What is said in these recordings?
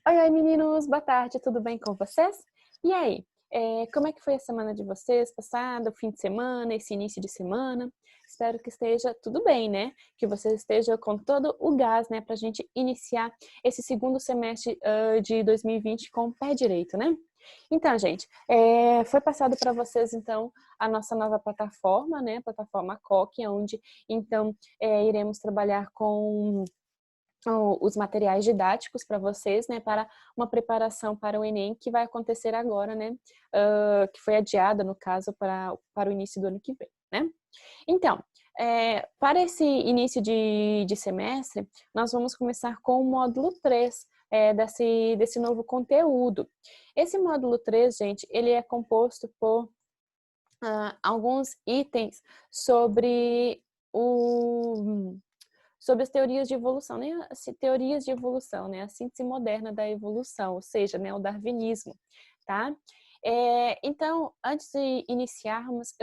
Oi, meninos, boa tarde, tudo bem com vocês? E aí, como é que foi a semana de vocês, passada, o fim de semana, esse início de semana? Espero que esteja tudo bem, né? Que vocês estejam com todo o gás, né, pra gente iniciar esse segundo semestre de 2020 com o pé direito, né? Então, gente, foi passado para vocês, então, a nossa nova plataforma, né, a plataforma COC, onde, então, iremos trabalhar com os materiais didáticos para vocês, né, para uma preparação para o Enem que vai acontecer agora, né, que foi adiada, no caso, para o início do ano que vem, né. Então, para esse início de semestre, nós vamos começar com o módulo 3, desse novo conteúdo. Esse módulo 3, gente, ele é composto por alguns itens sobre o sobre as teorias de evolução, né? As teorias de evolução, né? A síntese moderna da evolução, ou seja, né, o darwinismo, tá? Então, antes de iniciarmos,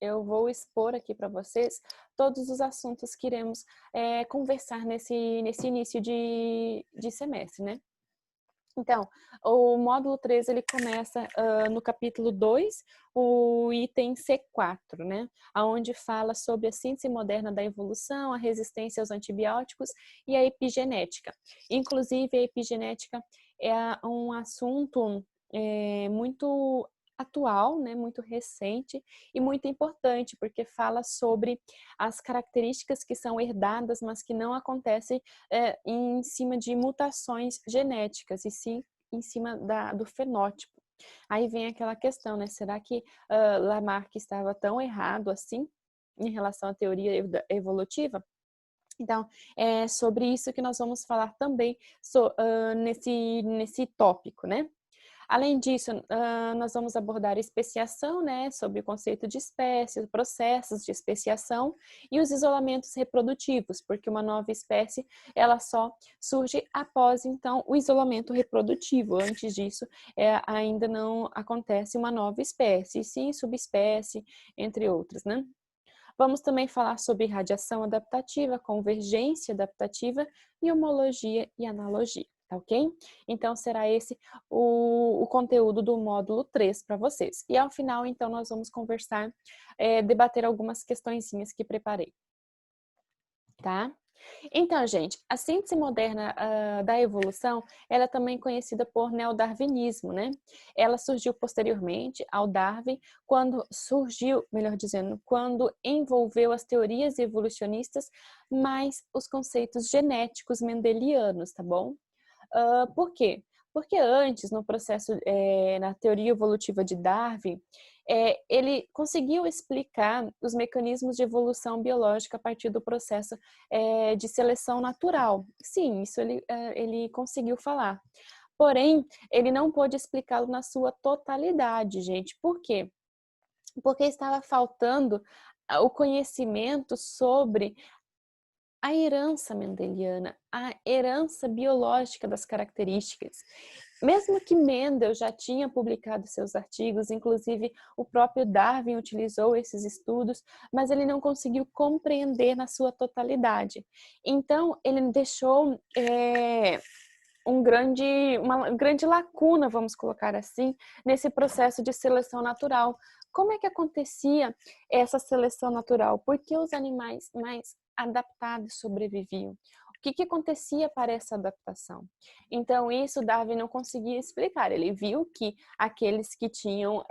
eu vou expor aqui para vocês todos os assuntos que iremos conversar nesse início de semestre, né? Então, o módulo 3, ele começa no capítulo 2, o item C4, né? Onde fala sobre a síntese moderna da evolução, a resistência aos antibióticos e a epigenética. Inclusive, a epigenética é um assunto muito atual, né, muito recente e muito importante, porque fala sobre as características que são herdadas, mas que não acontecem em cima de mutações genéticas, e sim em cima do fenótipo. Aí vem aquela questão, né? Será que Lamarck estava tão errado assim em relação à teoria evolutiva? Então, é sobre isso que nós vamos falar também nesse tópico, né? Além disso, nós vamos abordar especiação, né, sobre o conceito de espécie, processos de especiação e os isolamentos reprodutivos, porque uma nova espécie, ela só surge após, então, o isolamento reprodutivo. Antes disso, ainda não acontece uma nova espécie, e sim subespécie, entre outras, né? Vamos também falar sobre radiação adaptativa, convergência adaptativa e homologia e analogia, tá ok? Então, será esse o conteúdo do módulo 3 para vocês. E ao final, então, nós vamos conversar, debater algumas questõezinhas que preparei, tá? Então, gente, a síntese moderna da evolução, ela é também conhecida por neodarwinismo, né? Ela surgiu posteriormente ao Darwin, quando surgiu, melhor dizendo, quando envolveu as teorias evolucionistas, mais os conceitos genéticos mendelianos, tá bom? Por quê? Porque antes, no processo, na teoria evolutiva de Darwin, ele conseguiu explicar os mecanismos de evolução biológica a partir do processo de seleção natural. Sim, isso ele conseguiu falar. Porém, ele não pôde explicá-lo na sua totalidade, gente. Por quê? Porque estava faltando o conhecimento sobre a herança mendeliana, a herança biológica das características. Mesmo que Mendel já tinha publicado seus artigos, inclusive o próprio Darwin utilizou esses estudos, mas ele não conseguiu compreender na sua totalidade. Então, ele deixou uma grande lacuna, vamos colocar assim, nesse processo de seleção natural. Como é que acontecia essa seleção natural? Por que os animais mais adaptados sobreviviam? O que acontecia para essa adaptação? Então, isso Darwin não conseguia explicar. Ele viu que aqueles que tinham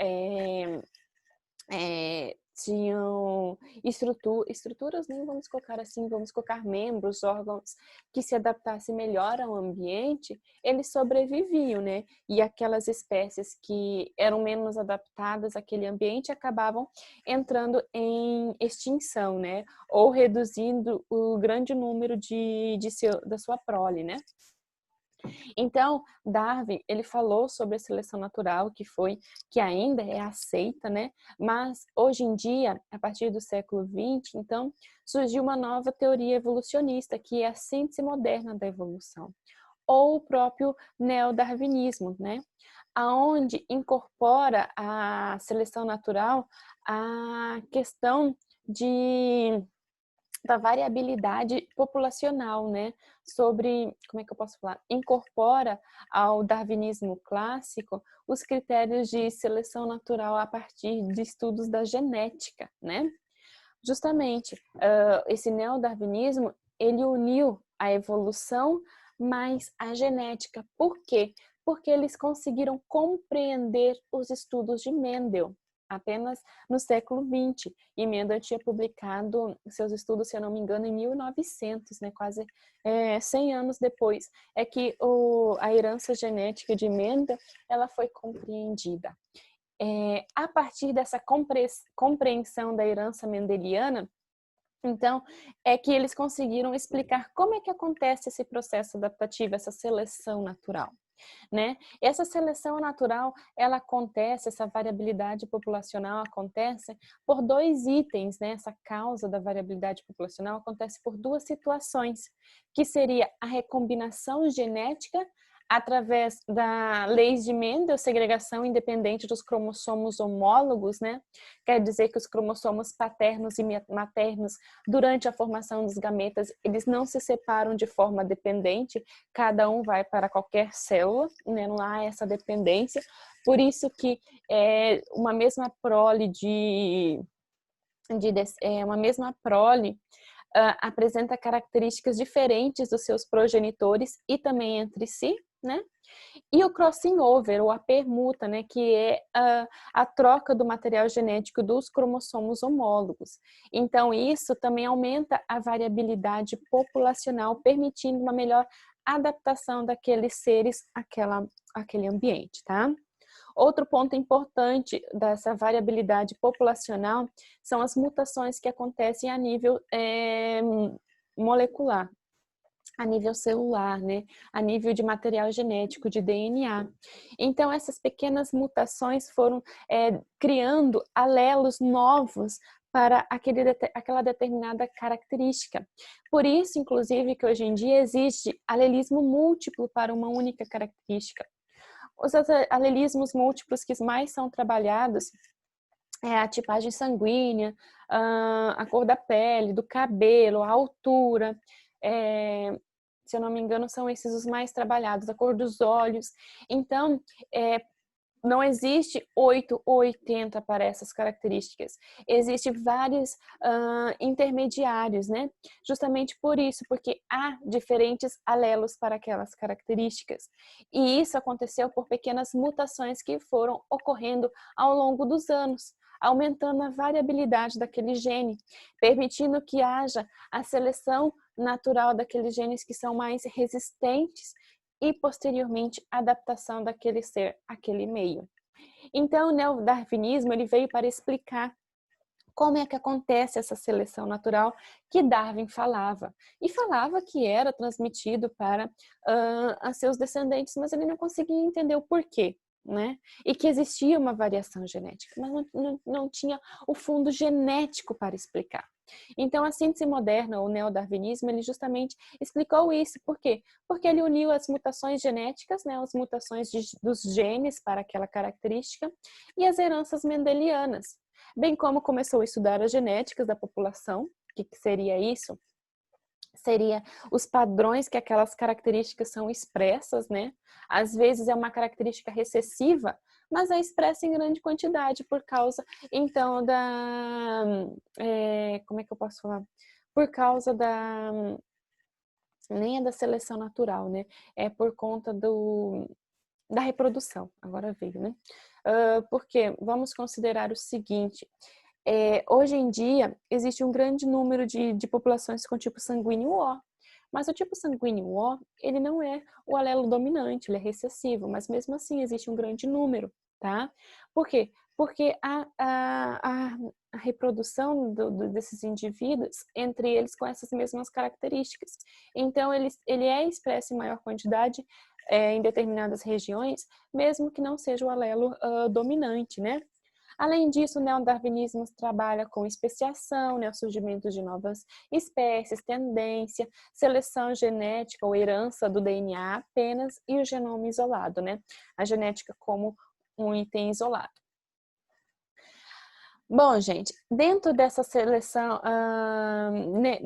estruturas, nem vamos colocar assim, vamos colocar membros, órgãos que se adaptassem melhor ao ambiente, eles sobreviviam, né? E aquelas espécies que eram menos adaptadas àquele ambiente acabavam entrando em extinção, né? Ou reduzindo o grande número da sua prole, né? Então, Darwin, ele falou sobre a seleção natural, que ainda é aceita, né? Mas hoje em dia, a partir do século XX, então, surgiu uma nova teoria evolucionista, que é a síntese moderna da evolução, ou o próprio neodarwinismo, né? Aonde incorpora a seleção natural a questão de da variabilidade populacional, né? Sobre, como é que eu posso falar? Incorpora ao darwinismo clássico os critérios de seleção natural a partir de estudos da genética, né? Justamente, esse neodarwinismo, ele uniu a evolução mais a genética. Por quê? Porque eles conseguiram compreender os estudos de Mendel apenas no século XX. E Mendel tinha publicado seus estudos, se eu não me engano, em 1900, né? Quase 100 anos depois. É que a herança genética de Mendel, ela foi compreendida. A partir dessa compreensão da herança mendeliana, então, é que eles conseguiram explicar como é que acontece esse processo adaptativo, essa seleção natural, né? Essa seleção natural, ela acontece, essa variabilidade populacional acontece por dois itens, né? Essa causa da variabilidade populacional acontece por duas situações, que seria a recombinação genética através da lei de Mendel, segregação independente dos cromossomos homólogos, né? Quer dizer que os cromossomos paternos e maternos, durante a formação dos gametas, eles não se separam de forma dependente, cada um vai para qualquer célula, né? Não há essa dependência. Por isso que uma mesma prole uma mesma prole apresenta características diferentes dos seus progenitores e também entre si, né? E o crossing over, ou a permuta, né, que é a troca do material genético dos cromossomos homólogos. Então, isso também aumenta a variabilidade populacional, permitindo uma melhor adaptação daqueles seres àquele ambiente, tá? Outro ponto importante dessa variabilidade populacional são as mutações que acontecem a nível molecular, a nível celular, né? A nível de material genético, de DNA. Então, essas pequenas mutações foram criando alelos novos para aquela determinada característica. Por isso, inclusive, que hoje em dia existe alelismo múltiplo para uma única característica. Os alelismos múltiplos que mais são trabalhados é a tipagem sanguínea, a cor da pele, do cabelo, a altura, se eu não me engano, são esses os mais trabalhados, a cor dos olhos. Então, não existe 8 ou 80 para essas características. Existem vários intermediários, né? Justamente por isso, porque há diferentes alelos para aquelas características. E isso aconteceu por pequenas mutações que foram ocorrendo ao longo dos anos, aumentando a variabilidade daquele gene, permitindo que haja a seleção natural daqueles genes que são mais resistentes e, posteriormente, a adaptação daquele ser àquele meio. Então, o neodarwinismo ele veio para explicar como é que acontece essa seleção natural que Darwin falava. E falava que era transmitido para seus descendentes, mas ele não conseguia entender o porquê, né? E que existia uma variação genética, mas não tinha o fundo genético para explicar. Então, a síntese moderna, ou neodarwinismo, ele justamente explicou isso. Por quê? Porque ele uniu as mutações genéticas, né, as mutações dos genes para aquela característica e as heranças mendelianas. Bem como começou a estudar as genéticas da população. O que seria isso? Seria os padrões que aquelas características são expressas, né? Às vezes é uma característica recessiva, mas é expressa em grande quantidade por causa, então, como é que eu posso falar? Por causa nem é da seleção natural, né? É por conta da reprodução, agora veio, né? Porque vamos considerar o seguinte, hoje em dia existe um grande número de populações com tipo sanguíneo O, mas o tipo sanguíneo O, ele não é o alelo dominante, ele é recessivo, mas mesmo assim existe um grande número, tá? Por quê? Porque a reprodução desses indivíduos, entre eles com essas mesmas características. Então, ele é expresso em maior quantidade em determinadas regiões, mesmo que não seja o alelo dominante, né? Além disso, o neodarwinismo trabalha com especiação, né, o surgimento de novas espécies, tendência, seleção genética ou herança do DNA apenas e o genoma isolado, né? A genética como um item isolado. Bom, gente, dentro dessa seleção,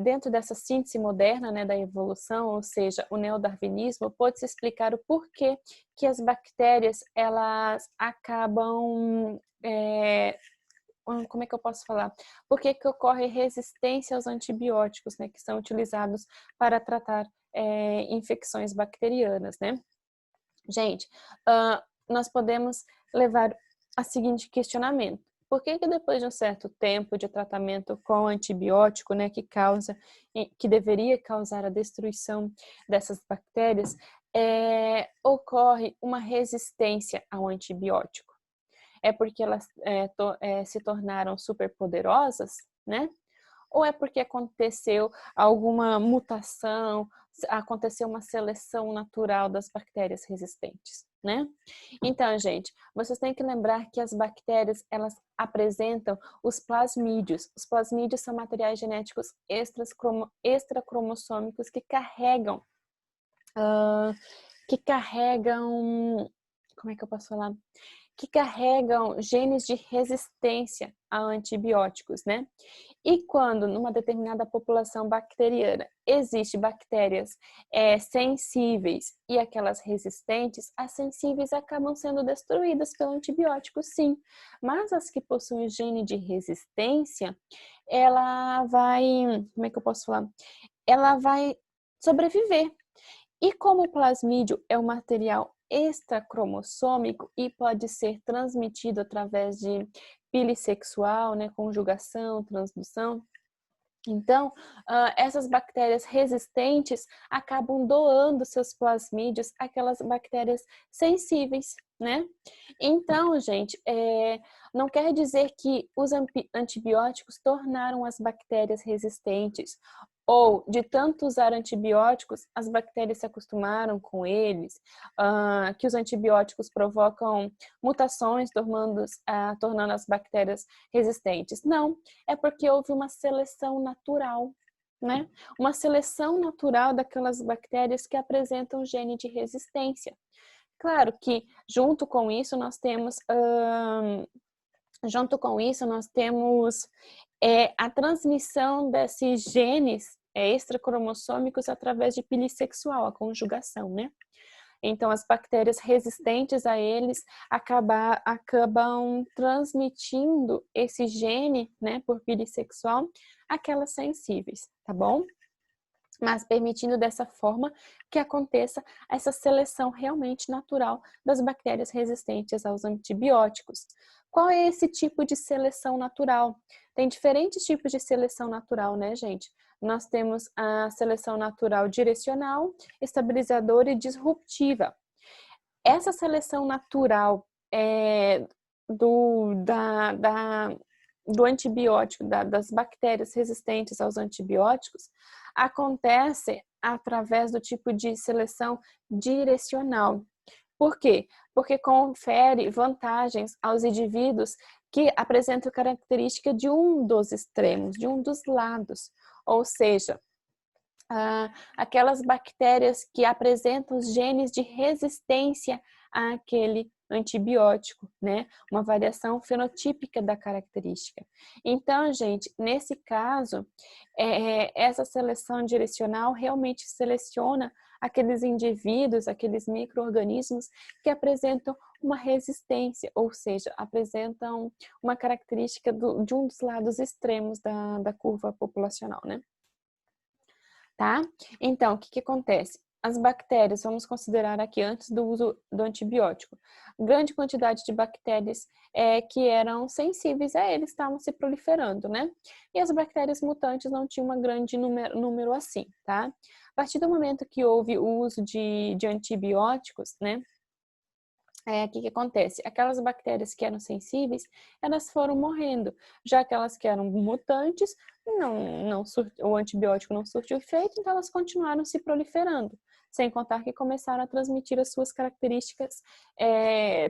dentro dessa síntese moderna, né, da evolução, ou seja, o neodarwinismo, pode-se explicar o porquê que as bactérias, elas acabam, como é que eu posso falar? Por que que ocorre resistência aos antibióticos, né, que são utilizados para tratar infecções bacterianas, né? Gente, nós podemos levar a seguinte questionamento. Por que que depois de um certo tempo de tratamento com antibiótico, né, que deveria causar a destruição dessas bactérias, ocorre uma resistência ao antibiótico? É porque elas se tornaram superpoderosas, né? Ou é porque aconteceu alguma mutação, aconteceu uma seleção natural das bactérias resistentes, né? Então, gente, vocês têm que lembrar que as bactérias, elas apresentam os plasmídios. Os plasmídios são materiais genéticos extracromossômicos que carregam, como é que eu posso falar? Que carregam genes de resistência a antibióticos, né? E quando numa determinada população bacteriana existe bactérias sensíveis e aquelas resistentes, as sensíveis acabam sendo destruídas pelo antibiótico, sim. Mas as que possuem gene de resistência, ela vai, como é que eu posso falar? Ela vai sobreviver. E como o plasmídio é um material extracromossômico e pode ser transmitido através de bilissexual, né, conjugação, transdução, então, essas bactérias resistentes acabam doando seus plasmídios àquelas bactérias sensíveis, né? Então, gente, não quer dizer que os antibióticos tornaram as bactérias resistentes ou de tanto usar antibióticos, as bactérias se acostumaram com eles, que os antibióticos provocam mutações, tornando as bactérias resistentes. Não, é porque houve uma seleção natural, né? Uma seleção natural daquelas bactérias que apresentam gene de resistência. Claro que junto com isso nós temos a transmissão desses genes extracromossômicos através de bilissexual, a conjugação, né? Então, as bactérias resistentes a eles acabam transmitindo esse gene, né, por bilissexual, àquelas sensíveis, tá bom? Mas permitindo dessa forma que aconteça essa seleção realmente natural das bactérias resistentes aos antibióticos. Qual é esse tipo de seleção natural? Tem diferentes tipos de seleção natural, né, gente? Nós temos a seleção natural direcional, estabilizadora e disruptiva. Essa seleção natural do, da, da, do antibiótico, das bactérias resistentes aos antibióticos, acontece através do tipo de seleção direcional. Por quê? Porque confere vantagens aos indivíduos que apresentam característica de um dos extremos, de um dos lados. Ou seja, aquelas bactérias que apresentam os genes de resistência àquele antibiótico, né? Uma variação fenotípica da característica. Então, gente, nesse caso, essa seleção direcional realmente seleciona aqueles indivíduos, aqueles micro-organismos que apresentam uma resistência, ou seja, apresentam uma característica de um dos lados extremos da curva populacional, né? Tá? Então, o que que acontece? As bactérias, vamos considerar aqui antes do uso do antibiótico, grande quantidade de bactérias que eram sensíveis a eles estavam se proliferando, né? E as bactérias mutantes não tinham um grande número assim, tá? A partir do momento que houve o uso de antibióticos, né? O que que acontece? Aquelas bactérias que eram sensíveis, elas foram morrendo. Já aquelas que eram mutantes, o antibiótico não surtiu efeito, então elas continuaram se proliferando. Sem contar que começaram a transmitir as suas características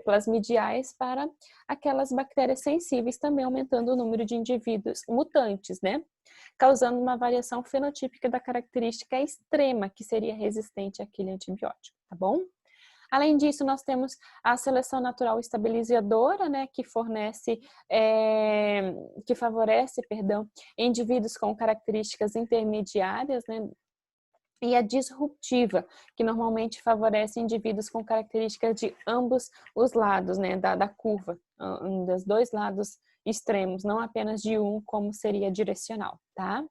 plasmidiais para aquelas bactérias sensíveis, também aumentando o número de indivíduos mutantes, né? Causando uma variação fenotípica da característica extrema, que seria resistente àquele antibiótico, tá bom? Além disso, nós temos a seleção natural estabilizadora, né, que favorece, indivíduos com características intermediárias, né, e a disruptiva, que normalmente favorece indivíduos com características de ambos os lados, né, da curva, dos dois lados extremos, não apenas de um, como seria direcional, tá?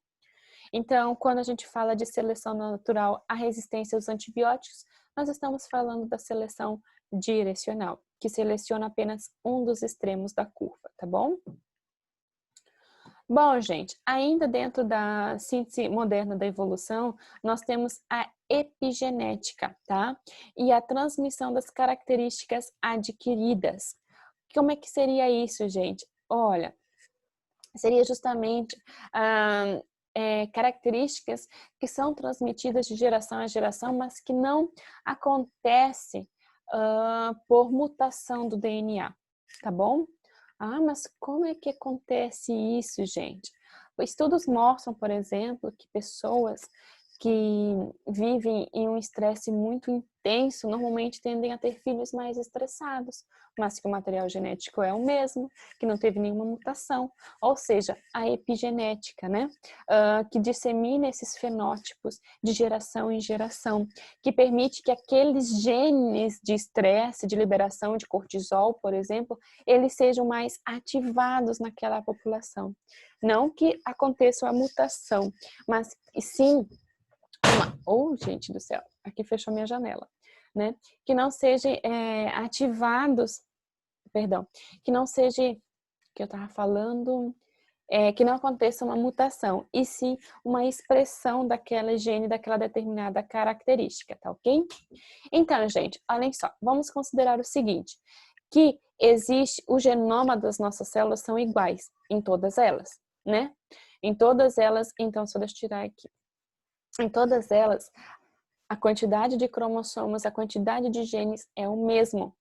Então, quando a gente fala de seleção natural à resistência aos antibióticos, nós estamos falando da seleção direcional, que seleciona apenas um dos extremos da curva, tá bom? Bom, gente, ainda dentro da síntese moderna da evolução, nós temos a epigenética, tá? E a transmissão das características adquiridas. Como é que seria isso, gente? Olha, seria justamente características que são transmitidas de geração a geração, mas que não acontece por mutação do DNA, tá bom? Ah, mas como é que acontece isso, gente? Estudos mostram, por exemplo, que pessoas que vivem em um estresse muito intenso normalmente tendem a ter filhos mais estressados, mas que o material genético é o mesmo, que não teve nenhuma mutação, ou seja, a epigenética, né? Que dissemina esses fenótipos de geração em geração, que permite que aqueles genes de estresse, de liberação de cortisol, por exemplo, eles sejam mais ativados naquela população. Não que aconteça a mutação, mas sim gente do céu, aqui fechou minha janela, né? Que não sejam ativados, que não seja, que eu tava falando, que não aconteça uma mutação, e sim uma expressão daquela gene, daquela determinada característica, tá ok? Então, gente, olhem só, vamos considerar o seguinte, que existe, o genoma das nossas células são iguais em todas elas, né? Em todas elas, então, só deixa eu tirar aqui. Em todas elas, a quantidade de cromossomos, a quantidade de genes é o mesmo.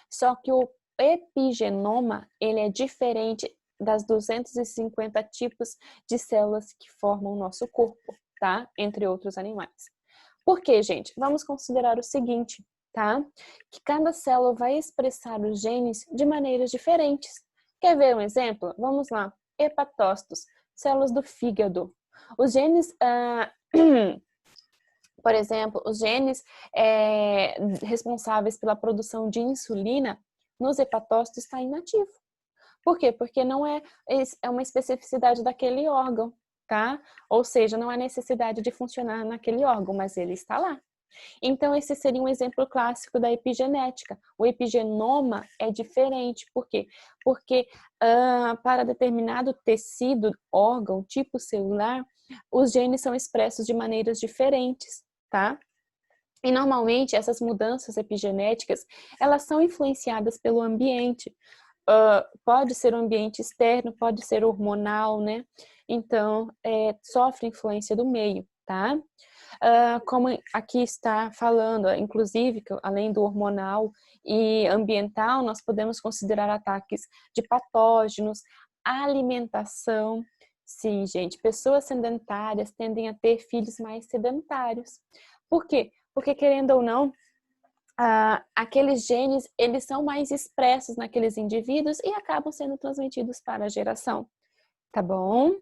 Só que o epigenoma, ele é diferente das 250 tipos de células que formam o nosso corpo, tá? Entre outros animais. Por quê, gente? Vamos considerar o seguinte, tá? Que cada célula vai expressar os genes de maneiras diferentes. Quer ver um exemplo? Vamos lá. Hepatócitos, células do fígado. Os genes... Por exemplo, os genes responsáveis pela produção de insulina nos hepatócitos está inativo. Por quê? Porque não é uma especificidade daquele órgão, tá? Ou seja, não há necessidade de funcionar naquele órgão, mas ele está lá. Então, esse seria um exemplo clássico da epigenética. O epigenoma é diferente. Por quê? Porque para determinado tecido, órgão, tipo celular, os genes são expressos de maneiras diferentes, tá? E normalmente essas mudanças epigenéticas, elas são influenciadas pelo ambiente. Pode ser um ambiente externo, pode ser hormonal, né? Então, sofre influência do meio, tá? Como aqui está falando, inclusive, que além do hormonal e ambiental, nós podemos considerar ataques de patógenos, alimentação. Sim, gente, pessoas sedentárias tendem a ter filhos mais sedentários. Por quê? Porque, querendo ou não, aqueles genes, eles são mais expressos naqueles indivíduos e acabam sendo transmitidos para a geração, tá bom?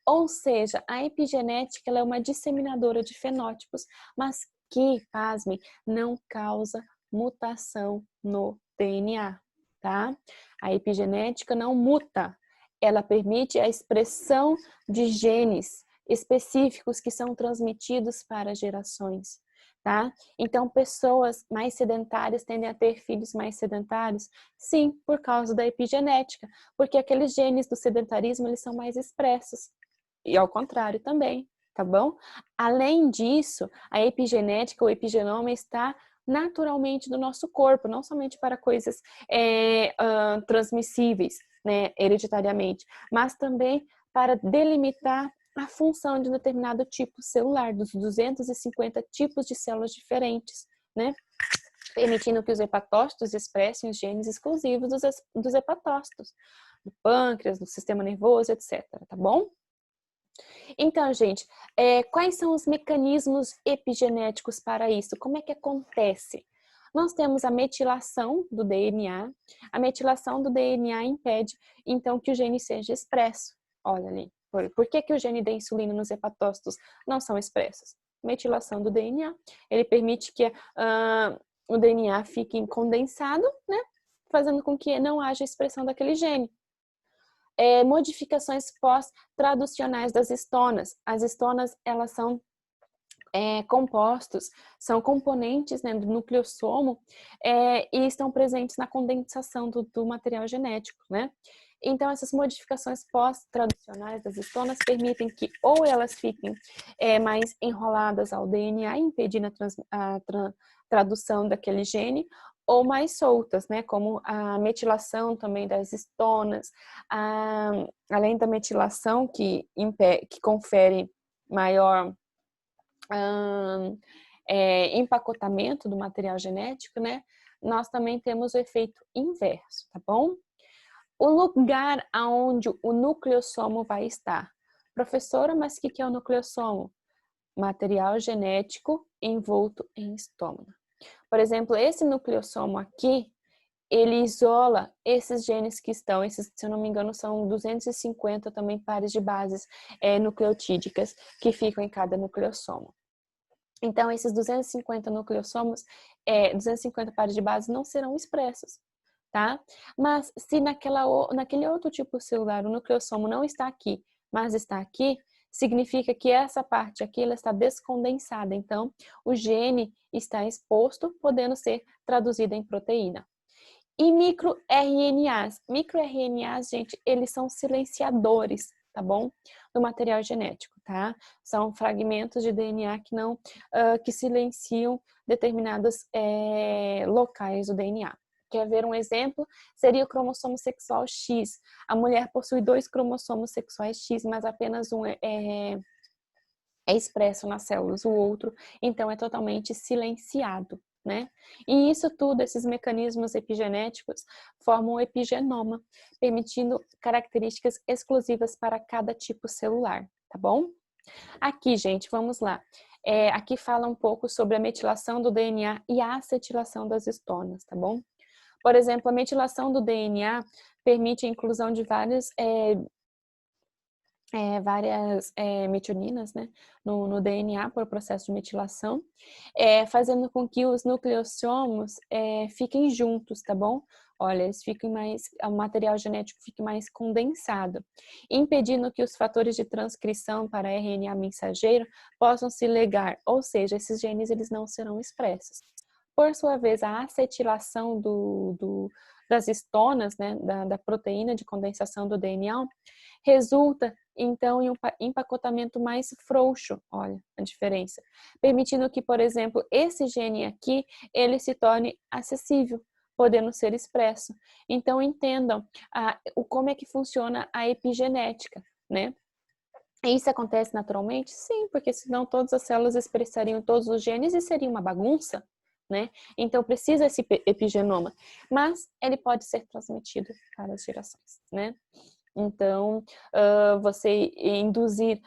Ou seja, a epigenética ela é uma disseminadora de fenótipos, mas que, pasmem, não causa mutação no DNA, tá? A epigenética não muta, ela permite a expressão de genes específicos que são transmitidos para gerações, tá? Então, pessoas mais sedentárias tendem a ter filhos mais sedentários? Sim, por causa da epigenética, porque aqueles genes do sedentarismo, eles são mais expressos. E ao contrário também, tá bom? Além disso, a epigenética, o epigenoma está naturalmente do nosso corpo, não somente para coisas transmissíveis, né, hereditariamente, mas também para delimitar a função de um determinado tipo celular, dos 250 tipos de células diferentes, né? Permitindo que os hepatócitos expressem os genes exclusivos dos hepatócitos, do pâncreas, do sistema nervoso, etc. Tá bom? Então, gente, quais são os mecanismos epigenéticos para isso? Como é que acontece? Nós temos a metilação do DNA. A metilação do DNA impede, então, que o gene seja expresso. Olha ali. Por que o gene da insulina nos hepatócitos não são expressos? Metilação do DNA. Ele permite que o DNA fique condensado, né? Fazendo com que não haja expressão daquele gene. Modificações pós-traducionais das histonas. As histonas, elas são compostos, são componentes, né, do nucleossomo e estão presentes na condensação do material genético, né? Então, essas modificações pós-traducionais das histonas permitem que ou elas fiquem mais enroladas ao DNA, impedindo a tradução daquele gene, ou mais soltas, né? Como a metilação também das histonas, além da metilação que confere maior empacotamento do material genético, né? Nós também temos o efeito inverso, tá bom? O lugar aonde o nucleossomo vai estar. Professora, mas o que é o nucleossomo? Material genético envolto em histona. Por exemplo, esse nucleossomo aqui, ele isola esses genes que estão, se eu não me engano, são 250 também pares de bases nucleotídicas que ficam em cada nucleossomo. Então, esses 250 nucleossomos, 250 pares de bases não serão expressos, tá? Mas se naquele outro tipo celular o nucleossomo não está aqui, mas está aqui, significa que essa parte aqui ela está descondensada. Então, o gene está exposto, podendo ser traduzido em proteína. E microRNAs. MicroRNAs, gente, eles são silenciadores, tá bom? Do material genético, tá? São fragmentos de DNA que silenciam determinados locais do DNA. Quer ver um exemplo? Seria o cromossomo sexual X. A mulher possui 2 cromossomos sexuais X, mas apenas um é expresso nas células, o outro, então, é totalmente silenciado, né? E isso tudo, esses mecanismos epigenéticos, formam o epigenoma, permitindo características exclusivas para cada tipo celular, tá bom? Aqui, gente, vamos lá. Aqui fala um pouco sobre a metilação do DNA e a acetilação das histonas, tá bom? Por exemplo, a metilação do DNA permite a inclusão de várias metioninas, né, no DNA por processo de metilação, fazendo com que os nucleossomos fiquem juntos, tá bom? Olha, eles fiquem o material genético fique mais condensado, impedindo que os fatores de transcrição para RNA mensageiro possam se ligar, ou seja, esses genes eles não serão expressos. Por sua vez, a acetilação das histonas, né, da proteína de condensação do DNA, resulta então em um empacotamento mais frouxo, olha a diferença, permitindo que, por exemplo, esse gene aqui, ele se torne acessível, podendo ser expresso. Então entendam como é que funciona a epigenética, né? Isso acontece naturalmente? Sim, porque senão todas as células expressariam todos os genes e seria uma bagunça, né? Então precisa esse epigenoma, mas ele pode ser transmitido para as gerações, né? Então, você induzir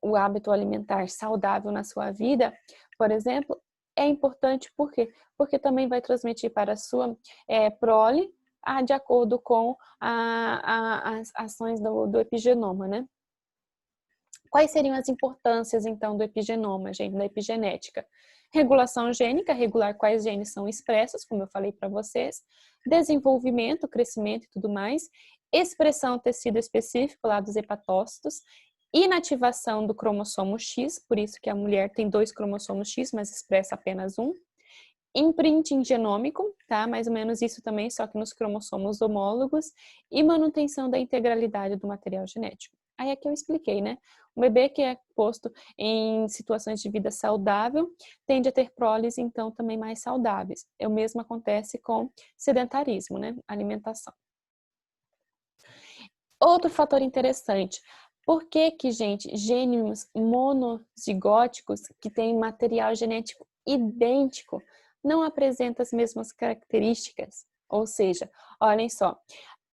o hábito alimentar saudável na sua vida, por exemplo, é importante por quê? Porque também vai transmitir para a sua prole de acordo com as ações do epigenoma, né? Quais seriam as importâncias, então, do epigenoma, gente, da epigenética? Regulação gênica, regular quais genes são expressos, como eu falei para vocês, desenvolvimento, crescimento e tudo mais, expressão tecido específico lá dos hepatócitos, inativação do cromossomo X, por isso que a mulher tem 2 cromossomos X, mas expressa apenas um, imprinting genômico, tá? Mais ou menos isso também, só que nos cromossomos homólogos, e manutenção da integralidade do material genético. Aí aqui eu expliquei, né? O bebê que é posto em situações de vida saudável tende a ter proles, então, também mais saudáveis. O mesmo acontece com sedentarismo, né? Alimentação. Outro fator interessante. Por que, gente, gêmeos monozigóticos que têm material genético idêntico não apresentam as mesmas características? Ou seja, olhem só,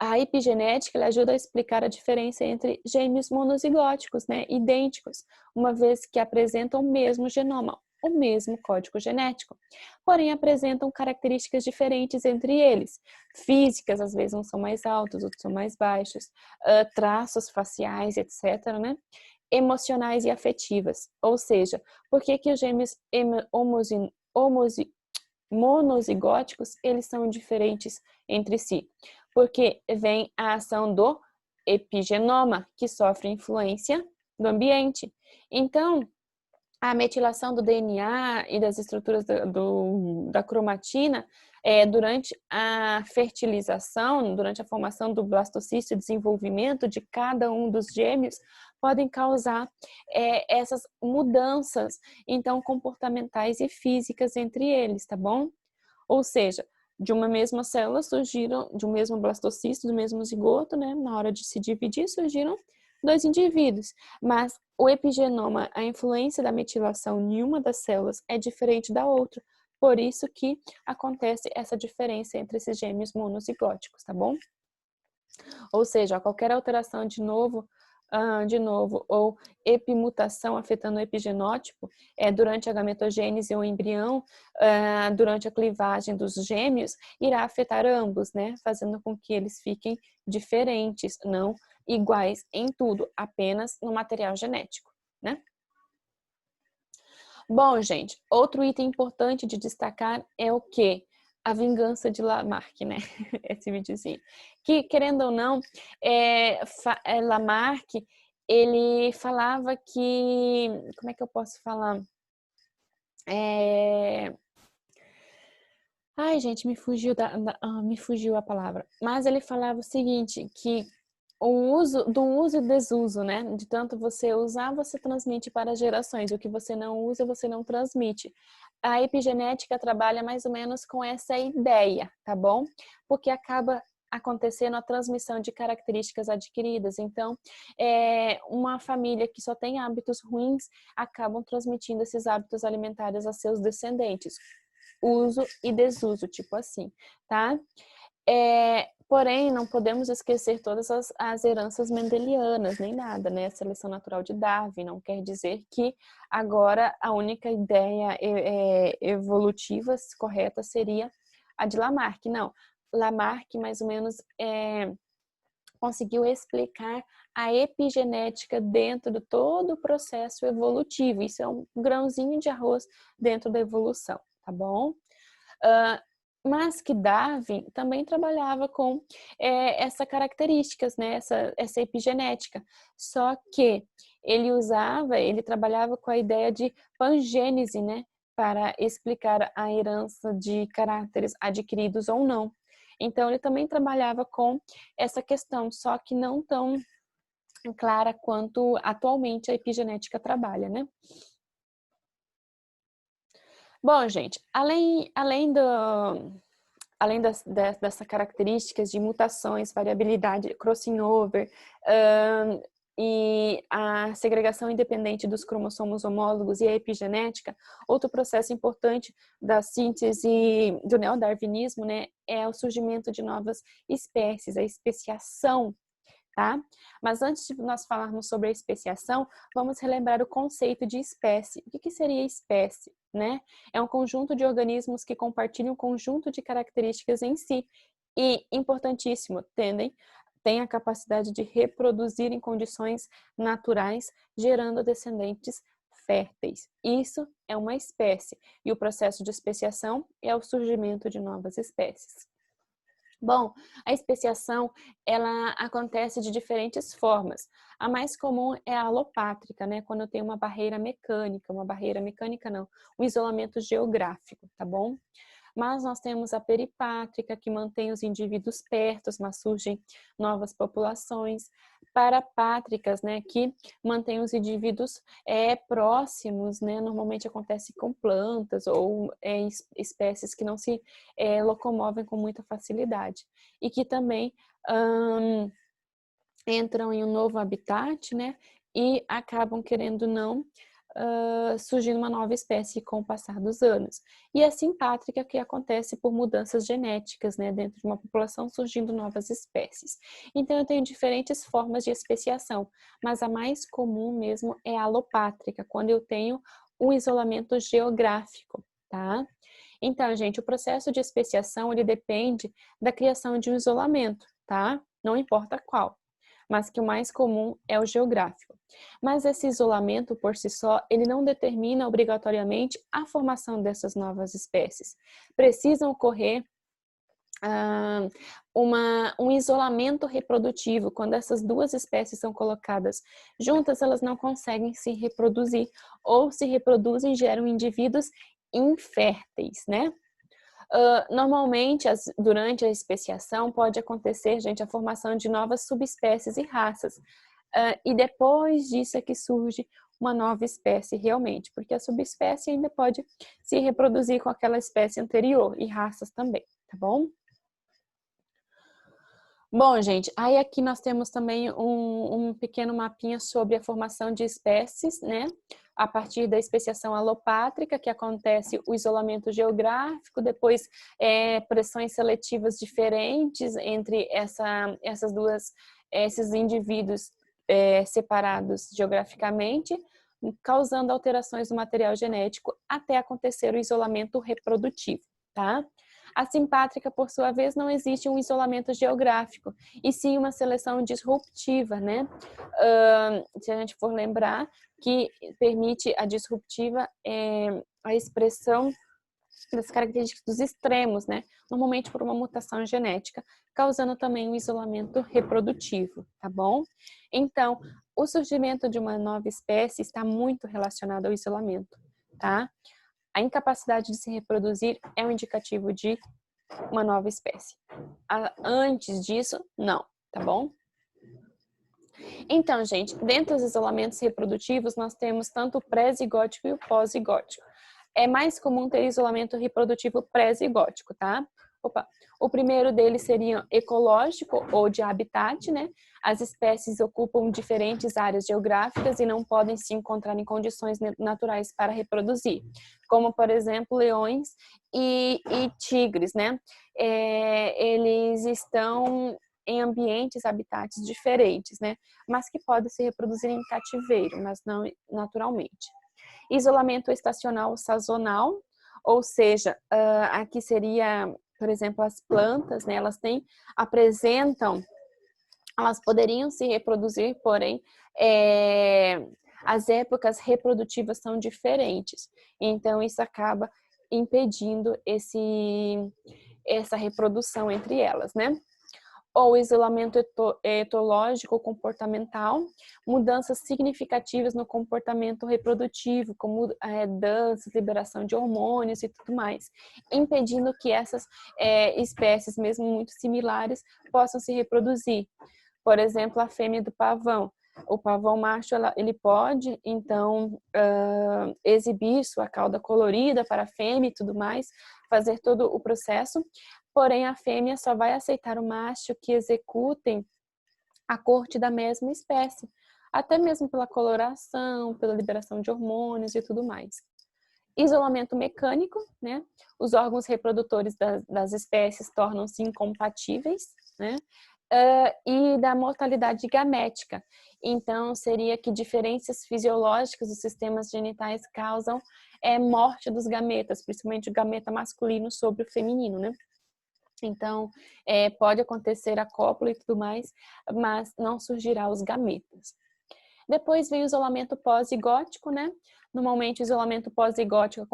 a epigenética ela ajuda a explicar a diferença entre gêmeos monozigóticos, né, idênticos, uma vez que apresentam o mesmo genoma. o mesmo código genético, porém apresentam características diferentes entre eles. Físicas, às vezes uns são mais altos, outros são mais baixos, traços faciais, etc., né? Emocionais e afetivas. Ou seja, por que os gêmeos monozigóticos, eles são diferentes entre si? Porque vem a ação do epigenoma, que sofre influência do ambiente. Então, a metilação do DNA e das estruturas da cromatina durante a fertilização, durante a formação do blastocisto e desenvolvimento de cada um dos gêmeos, podem causar essas mudanças, então, comportamentais e físicas entre eles, tá bom? Ou seja, de uma mesma célula surgiram, de um mesmo blastocisto, do mesmo zigoto, né? Na hora de se dividir, surgiram dois indivíduos, mas o epigenoma, a influência da metilação em uma das células é diferente da outra, por isso que acontece essa diferença entre esses gêmeos monozigóticos, tá bom? Ou seja, qualquer alteração de novo, ou epimutação afetando o epigenótipo durante a gametogênese ou embrião, durante a clivagem dos gêmeos, irá afetar ambos, né? Fazendo com que eles fiquem diferentes, não iguais em tudo, apenas no material genético, né? Bom, gente, outro item importante de destacar é o quê? A vingança de Lamarck, né? Esse videozinho. Que, querendo ou não, Lamarck, ele falava que... Como é que eu posso falar? Ai, gente, me fugiu me fugiu a palavra. Mas ele falava o seguinte, que o uso e desuso, né? De tanto você usar, você transmite para gerações. O que você não usa, você não transmite. A epigenética trabalha mais ou menos com essa ideia, tá bom? Porque acaba acontecendo a transmissão de características adquiridas. Então, uma família que só tem hábitos ruins acabam transmitindo esses hábitos alimentares a seus descendentes. Uso e desuso, tipo assim, tá? Porém, não podemos esquecer todas as heranças mendelianas, nem nada, né? A seleção natural de Darwin não quer dizer que agora a única ideia evolutiva correta seria a de Lamarck. Não, Lamarck mais ou menos conseguiu explicar a epigenética dentro de todo o processo evolutivo. Isso é um grãozinho de arroz dentro da evolução, tá bom? Mas que Darwin também trabalhava com essas características, né? essa epigenética. Só que ele trabalhava com a ideia de pangênese, né? Para explicar a herança de caráteres adquiridos ou não. Então, ele também trabalhava com essa questão, só que não tão clara quanto atualmente a epigenética trabalha, né? Bom, gente, além dessas características de mutações, variabilidade, crossing over, e a segregação independente dos cromossomos homólogos e a epigenética, outro processo importante da síntese do neodarwinismo, né, é o surgimento de novas espécies, a especiação, tá? Mas antes de nós falarmos sobre a especiação, vamos relembrar o conceito de espécie. O que seria espécie, né? É um conjunto de organismos que compartilham um conjunto de características em si e, importantíssimo, têm a capacidade de reproduzir em condições naturais, gerando descendentes férteis. Isso é uma espécie e o processo de especiação é o surgimento de novas espécies. Bom, a especiação, ela acontece de diferentes formas. A mais comum é a alopátrica, né? Quando tem uma barreira mecânica não, um isolamento geográfico, tá bom? Mas nós temos a peripátrica, que mantém os indivíduos perto, mas surgem novas populações. Parapátricas, né, que mantém os indivíduos próximos, né, normalmente acontece com plantas ou espécies que não se locomovem com muita facilidade. E que também entram em um novo habitat, né, e acabam querendo não surgindo uma nova espécie com o passar dos anos. E a simpátrica, que acontece por mudanças genéticas, né, dentro de uma população, surgindo novas espécies. Então, eu tenho diferentes formas de especiação, mas a mais comum mesmo é a alopátrica, quando eu tenho um isolamento geográfico, tá? Então, gente, o processo de especiação, ele depende da criação de um isolamento, tá? Não importa qual, mas que o mais comum é o geográfico. Mas esse isolamento, por si só, ele não determina obrigatoriamente a formação dessas novas espécies. Precisam ocorrer um isolamento reprodutivo. Quando essas duas espécies são colocadas juntas, elas não conseguem se reproduzir, ou se reproduzem e geram indivíduos inférteis, né? Normalmente, durante a especiação, pode acontecer, gente, a formação de novas subespécies e raças. E depois disso é que surge uma nova espécie realmente, porque a subespécie ainda pode se reproduzir com aquela espécie anterior, e raças também, tá bom? Bom, gente, aí aqui nós temos também um pequeno mapinha sobre a formação de espécies, né? A partir da especiação alopátrica, que acontece o isolamento geográfico, depois pressões seletivas diferentes entre esses indivíduos separados geograficamente, causando alterações no material genético até acontecer o isolamento reprodutivo, tá? A simpátrica, por sua vez, não existe um isolamento geográfico, e sim uma seleção disruptiva, né? Se a gente for lembrar, que permite a disruptiva a expressão das características dos extremos, né? Normalmente por uma mutação genética, causando também um isolamento reprodutivo, tá bom? Então, o surgimento de uma nova espécie está muito relacionado ao isolamento, tá? A incapacidade de se reproduzir é um indicativo de uma nova espécie. Antes disso, não, tá bom? Então, gente, dentro dos isolamentos reprodutivos, nós temos tanto o pré-zigótico e o pós-zigótico. É mais comum ter isolamento reprodutivo pré-zigótico, tá? O primeiro deles seria ecológico ou de habitat, né? As espécies ocupam diferentes áreas geográficas e não podem se encontrar em condições naturais para reproduzir, como, por exemplo, leões e tigres, né? Eles estão em ambientes, habitats diferentes, né? Mas que podem se reproduzir em cativeiro, mas não naturalmente. Isolamento estacional sazonal, ou seja, aqui seria, por exemplo, as plantas, né? Elas poderiam se reproduzir, porém, as épocas reprodutivas são diferentes. Então, isso acaba impedindo essa reprodução entre elas, né? Ou isolamento etológico comportamental, mudanças significativas no comportamento reprodutivo, como danças, liberação de hormônios e tudo mais, impedindo que essas espécies, mesmo muito similares, possam se reproduzir. Por exemplo, a fêmea do pavão. O pavão macho, ele pode, então, exibir sua cauda colorida para a fêmea e tudo mais, fazer todo o processo, porém a fêmea só vai aceitar o macho que executem a corte da mesma espécie, até mesmo pela coloração, pela liberação de hormônios e tudo mais. Isolamento mecânico, né? Os órgãos reprodutores das espécies tornam-se incompatíveis, né? E da mortalidade gamética. Então, seria que diferenças fisiológicas dos sistemas genitais causam morte dos gametas, principalmente o gameta masculino sobre o feminino, né? Então, pode acontecer a cópula e tudo mais, mas não surgirá os gametas. Depois vem o isolamento pós-zigótico, né? Normalmente o isolamento pós-zigótico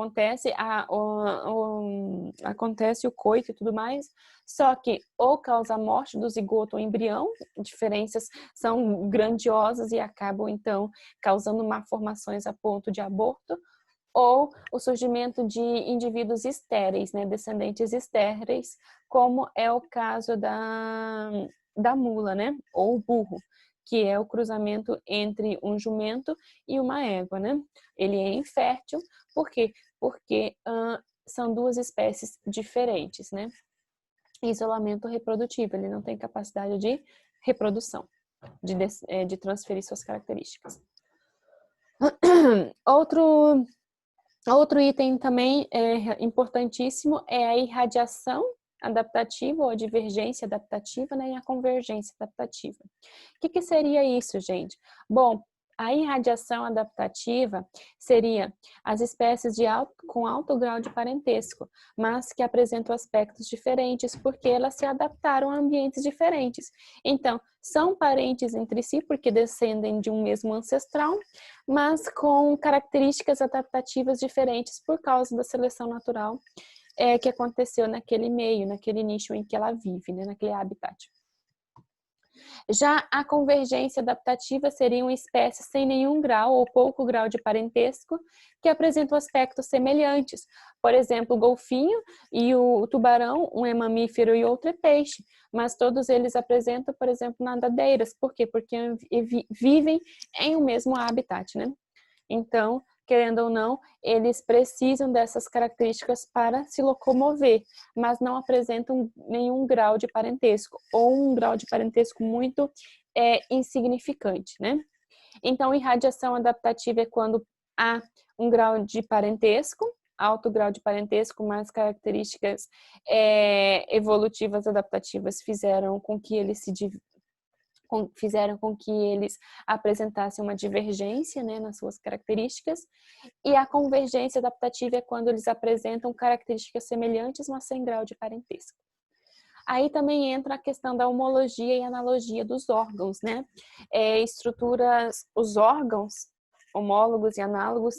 acontece o coito e tudo mais, só que ou causa a morte do zigoto ou embrião, diferenças são grandiosas e acabam então causando malformações a ponto de aborto, ou o surgimento de indivíduos estéreis, né? Descendentes estéreis, como é o caso da mula, né? Ou o burro, que é o cruzamento entre um jumento e uma égua, né? Ele é infértil, por quê? Porque são duas espécies diferentes, né? Isolamento reprodutivo, ele não tem capacidade de reprodução, de transferir suas características. Outro item também importantíssimo é a irradiação adaptativa ou a divergência adaptativa, né, e a convergência adaptativa. O que seria isso, gente? Bom, A irradiação adaptativa seria as espécies com alto grau de parentesco, mas que apresentam aspectos diferentes porque elas se adaptaram a ambientes diferentes. Então, são parentes entre si porque descendem de um mesmo ancestral, mas com características adaptativas diferentes por causa da seleção natural que aconteceu naquele meio, naquele nicho em que ela vive, né, naquele habitat. Já a convergência adaptativa seriam espécies sem nenhum grau ou pouco grau de parentesco que apresentam aspectos semelhantes. Por exemplo, o golfinho e o tubarão, um é mamífero e outro é peixe, mas todos eles apresentam, por exemplo, nadadeiras. Por quê? Porque vivem em um mesmo habitat, né? Então, querendo ou não, eles precisam dessas características para se locomover, mas não apresentam nenhum grau de parentesco, ou um grau de parentesco muito insignificante, né? Então, irradiação adaptativa é quando há um grau de parentesco, alto grau de parentesco, mas características evolutivas adaptativas fizeram com que eles apresentassem uma divergência, né, nas suas características, e a convergência adaptativa é quando eles apresentam características semelhantes, mas sem grau de parentesco. Aí também entra a questão da homologia e analogia dos órgãos, né? Os órgãos homólogos e análogos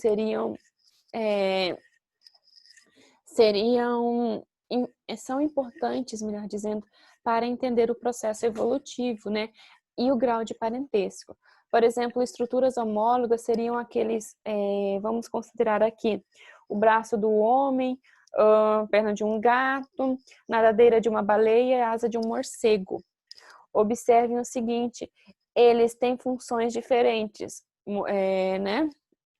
são importantes, melhor dizendo, para entender o processo evolutivo, né? E o grau de parentesco. Por exemplo, estruturas homólogas seriam aqueles, vamos considerar aqui, o braço do homem, perna de um gato, nadadeira de uma baleia, asa de um morcego. Observem o seguinte, eles têm funções diferentes, né?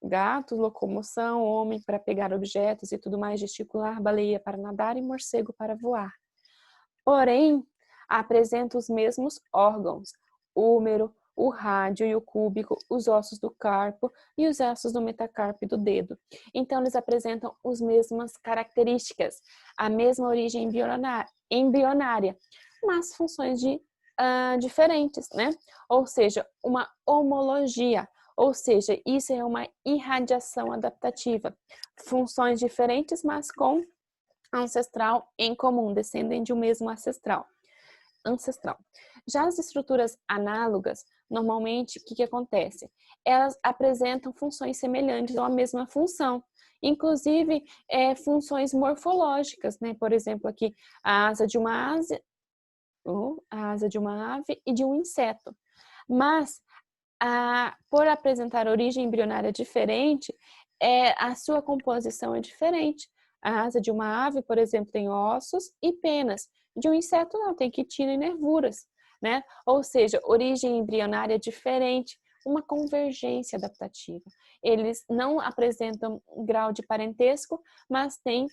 Gatos, locomoção, homem para pegar objetos e tudo mais, gesticular, baleia para nadar e morcego para voar. Porém, apresentam os mesmos órgãos, o húmero, o rádio e o cúbico, os ossos do carpo e os ossos do metacarpo e do dedo. Então, eles apresentam as mesmas características, a mesma origem embrionária, mas funções diferentes, né? Ou seja, uma homologia, ou seja, isso é uma irradiação adaptativa. Funções diferentes, mas com ancestral em comum, descendem de um mesmo ancestral. Já as estruturas análogas, normalmente, o que acontece? Elas apresentam funções semelhantes ou a mesma função, inclusive funções morfológicas, né? Por exemplo, aqui a asa de uma ave e de um inseto. Mas, por apresentar origem embrionária diferente, a sua composição é diferente. A asa de uma ave, por exemplo, tem ossos e penas. De um inseto não, tem quitina e nervuras, né? Ou seja, origem embrionária diferente, uma convergência adaptativa. Eles não apresentam grau de parentesco, mas têm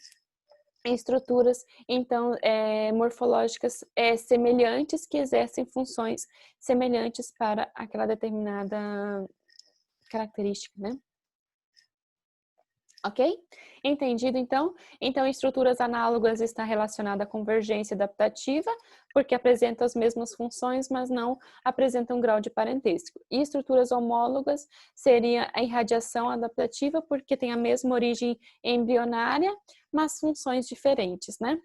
estruturas, então, morfológicas semelhantes que exercem funções semelhantes para aquela determinada característica, né? Ok? Entendido, então? Então, estruturas análogas está relacionada à convergência adaptativa, porque apresentam as mesmas funções, mas não apresentam grau de parentesco. E estruturas homólogas seria a irradiação adaptativa, porque tem a mesma origem embrionária, mas funções diferentes, né?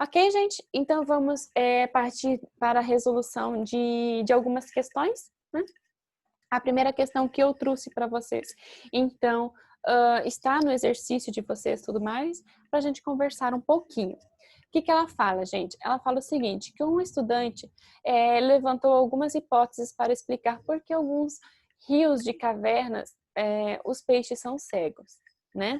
Ok, gente? Então, vamos partir para a resolução de algumas questões, né? A primeira questão que eu trouxe para vocês, então, está no exercício de vocês e tudo mais, para a gente conversar um pouquinho. O que ela fala, gente? Ela fala o seguinte, que um estudante levantou algumas hipóteses para explicar por que alguns rios de cavernas, os peixes são cegos, né?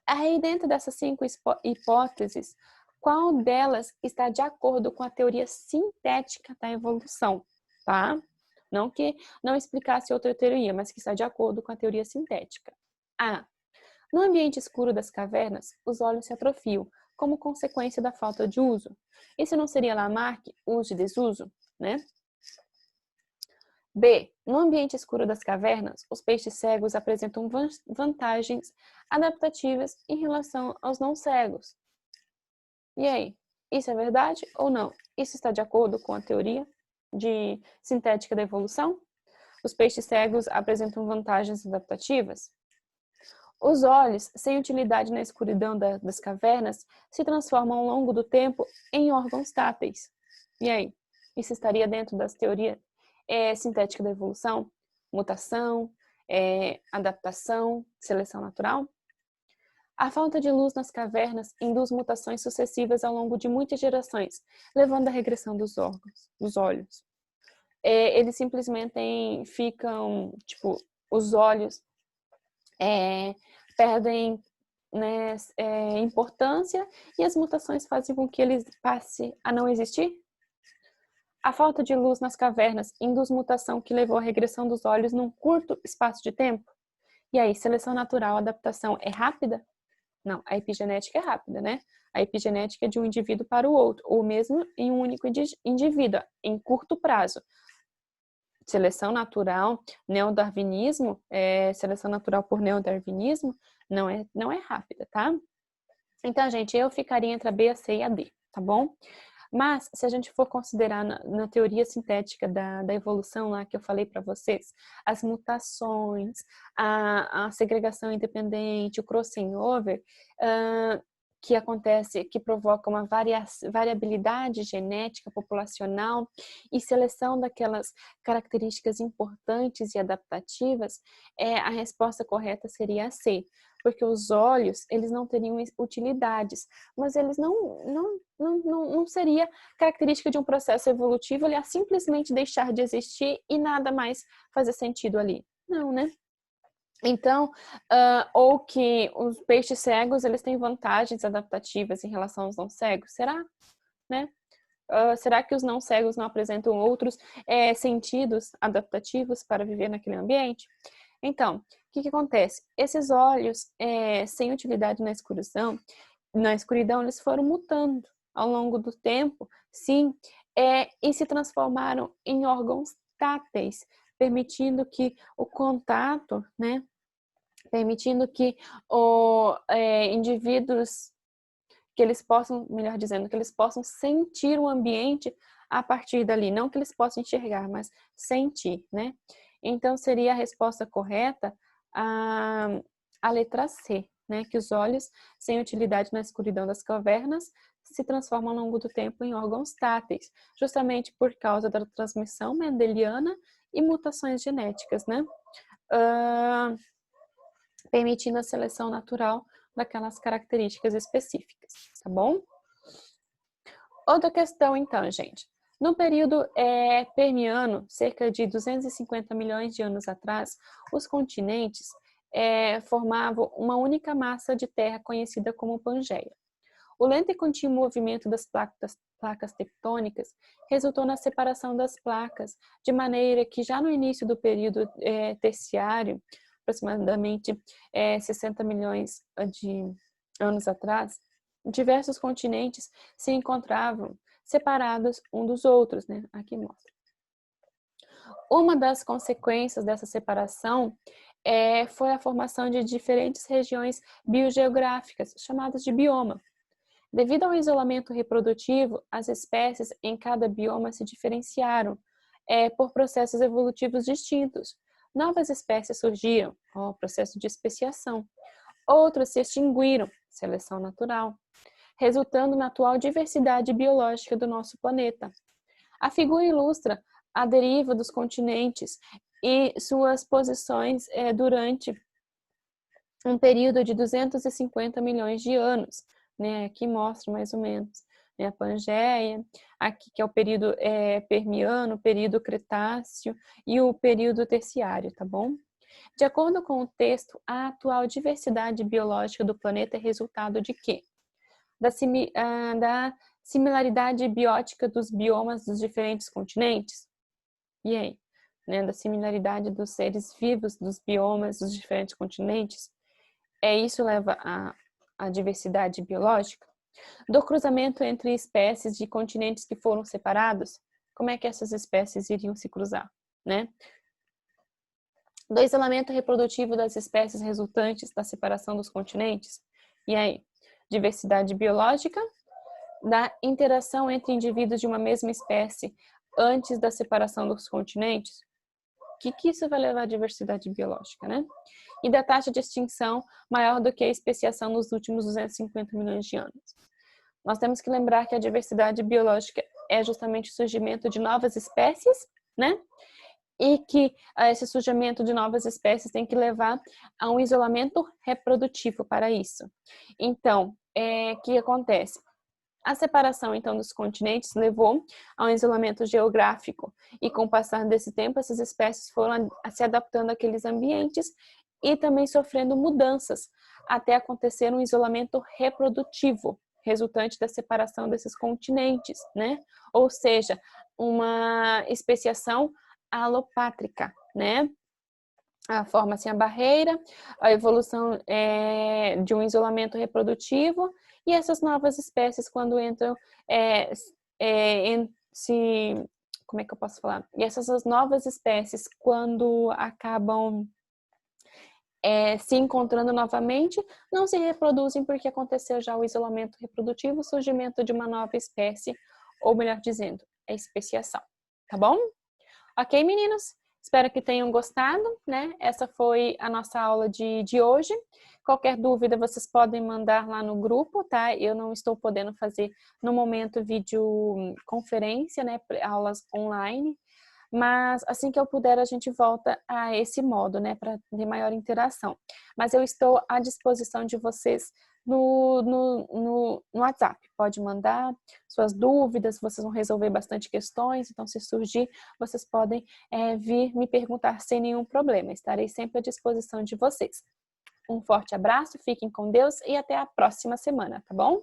Aí, dentro dessas 5 hipóteses, qual delas está de acordo com a teoria sintética da evolução, tá? Não que não explicasse outra teoria, mas que está de acordo com a teoria sintética. A. No ambiente escuro das cavernas, os olhos se atrofiam, como consequência da falta de uso. Isso não seria Lamarck, uso e desuso, né? B. No ambiente escuro das cavernas, os peixes cegos apresentam vantagens adaptativas em relação aos não cegos. E aí, isso é verdade ou não? Isso está de acordo com a teoria sintética da evolução? os peixes cegos apresentam vantagens adaptativas? Os olhos, sem utilidade na escuridão das cavernas, se transformam ao longo do tempo em órgãos táteis. E aí? Isso estaria dentro das teorias sintéticas da evolução? Mutação, adaptação, seleção natural? A falta de luz nas cavernas induz mutações sucessivas ao longo de muitas gerações, levando à regressão dos órgãos, dos olhos. Eles simplesmente ficam, tipo, os olhos perdem, né, importância e as mutações fazem com que eles passem a não existir? A falta de luz nas cavernas induz mutação que levou à regressão dos olhos num curto espaço de tempo? E aí, seleção natural, adaptação é rápida? Não, a epigenética é rápida, né? A epigenética é de um indivíduo para o outro, ou mesmo em um único indivíduo, em curto prazo. Seleção natural, neodarwinismo, seleção natural por neodarwinismo, não é rápida, tá? Então, gente, eu ficaria entre a B, a C e a D, tá bom? Mas, se a gente for considerar na teoria sintética da evolução lá que eu falei para vocês, as mutações, a segregação independente, o crossing over, que acontece, que provoca uma variabilidade genética populacional e seleção daquelas características importantes e adaptativas, a resposta correta seria a C. Porque os olhos, eles não teriam utilidades, mas eles não seria característica de um processo evolutivo, ele ia simplesmente deixar de existir e nada mais fazer sentido ali. Não, né? Então, ou que os peixes cegos, eles têm vantagens adaptativas em relação aos não cegos, será? Né? Será que os não cegos não apresentam outros sentidos adaptativos para viver naquele ambiente? Então, o que acontece? Esses olhos sem utilidade na escuridão, eles foram mutando ao longo do tempo, sim, e se transformaram em órgãos táteis, permitindo que o contato, né, permitindo que indivíduos, que eles possam, melhor dizendo, que eles possam sentir o ambiente a partir dali, não que eles possam enxergar, mas sentir, né? Então, seria a resposta correta a letra C, né? Que os olhos, sem utilidade na escuridão das cavernas, se transformam ao longo do tempo em órgãos táteis, justamente por causa da transmissão mendeliana e mutações genéticas, né? Permitindo a seleção natural daquelas características específicas, tá bom? Outra questão, então, gente. No período Permiano, cerca de 250 milhões de anos atrás, os continentes formavam uma única massa de terra conhecida como Pangeia. O lento e contínuo movimento das placas tectônicas resultou na separação das placas, de maneira que já no início do período terciário, aproximadamente 60 milhões de anos atrás, diversos continentes se encontravam separados um dos outros, né? Aqui mostra. Uma das consequências dessa separação foi a formação de diferentes regiões biogeográficas, chamadas de bioma. Devido ao isolamento reprodutivo, as espécies em cada bioma se diferenciaram por processos evolutivos distintos. Novas espécies surgiram, processo de especiação. Outras se extinguiram, seleção natural, resultando na atual diversidade biológica do nosso planeta. A figura ilustra a deriva dos continentes e suas posições durante um período de 250 milhões de anos, né? Aqui mostra mais ou menos, né? A Pangeia, aqui que é o período Permiano, período Cretáceo e o período Terciário, tá bom? De acordo com o texto, a atual diversidade biológica do planeta é resultado de quê? Da similaridade biótica dos biomas dos diferentes continentes? E aí? Né? Da similaridade dos seres vivos dos biomas dos diferentes continentes? Isso leva à diversidade biológica? Do cruzamento entre espécies de continentes que foram separados? Como é que essas espécies iriam se cruzar, né? Do isolamento reprodutivo das espécies resultantes da separação dos continentes? E aí? Diversidade biológica? Da interação entre indivíduos de uma mesma espécie antes da separação dos continentes? que isso vai levar à diversidade biológica, né? E da taxa de extinção maior do que a especiação nos últimos 250 milhões de anos. Nós temos que lembrar que a diversidade biológica é justamente o surgimento de novas espécies, né? E que esse surgimento de novas espécies tem que levar a um isolamento reprodutivo para isso. Então, o que acontece? A separação, então, dos continentes levou a um isolamento geográfico e, com o passar desse tempo, essas espécies foram se adaptando àqueles ambientes e também sofrendo mudanças, até acontecer um isolamento reprodutivo, resultante da separação desses continentes, né? Ou seja, uma especiação alopátrica, né? Forma-se a barreira, a evolução de um isolamento reprodutivo e essas novas espécies quando entram como é que eu posso falar? E essas novas espécies quando acabam se encontrando novamente, não se reproduzem porque aconteceu já o isolamento reprodutivo, o surgimento de uma nova espécie, ou melhor dizendo, a especiação, tá bom? Ok, meninos? Espero que tenham gostado, né? Essa foi a nossa aula de hoje. Qualquer dúvida, vocês podem mandar lá no grupo, tá? Eu não estou podendo fazer, no momento, videoconferência, né? Aulas online. Mas assim que eu puder, a gente volta a esse modo, né? Para ter maior interação. Mas eu estou à disposição de vocês no WhatsApp. Pode mandar suas dúvidas, vocês vão resolver bastante questões, então se surgir, vocês podem vir me perguntar sem nenhum problema. Estarei sempre à disposição de vocês. Um forte abraço, fiquem com Deus e até a próxima semana, tá bom?